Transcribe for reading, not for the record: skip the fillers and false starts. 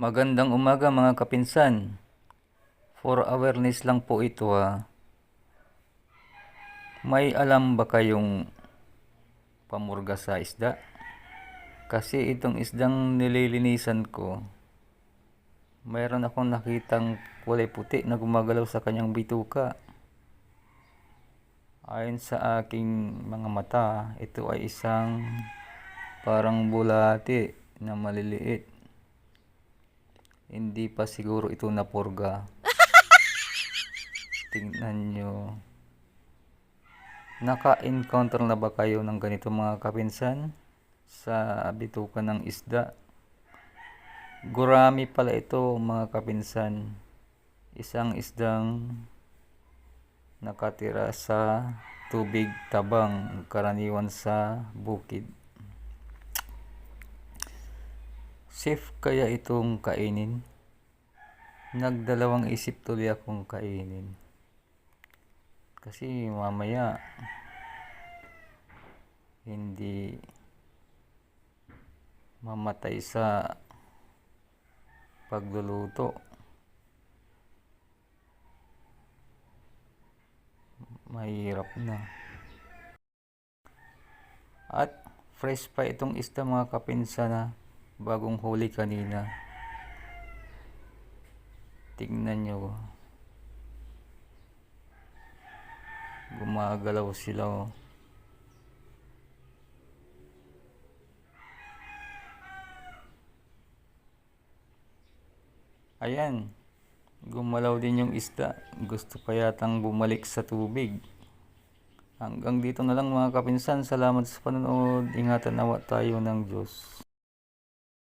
Magandang umaga mga kapinsan. For awareness lang po ito ha. May alam ba kayong pamurga sa isda? Kasi itong isdang nililinisan ko, mayroon akong nakitang kulay puti na gumagalaw sa kanyang bituka. Ayon sa aking mga mata, ito ay isang parang bulati na maliliit. Hindi pa siguro ito napurga. Tingnan nyo. Naka-encounter na ba kayo ng ganito mga kapinsan sa bituka ng isda? Gurami pala ito mga kapinsan. Isang isdang nakatira sa tubig tabang, karaniwan sa bukid. Safe kaya itong kainin? Nagdalawang isip tuloy akong kainin. Kasi mamaya hindi mamatay sa pagluluto. Mahirap na. At fresh pa itong isda mga kapinsa na bagong huli kanina. Tingnan nyo. Gumagalaw sila oh. Ayan. Gumalaw din yung isda. Gusto pa yatang bumalik sa tubig. Hanggang dito na lang mga kapinsan. Salamat sa panonood. Ingatan nawa tayo ng Diyos.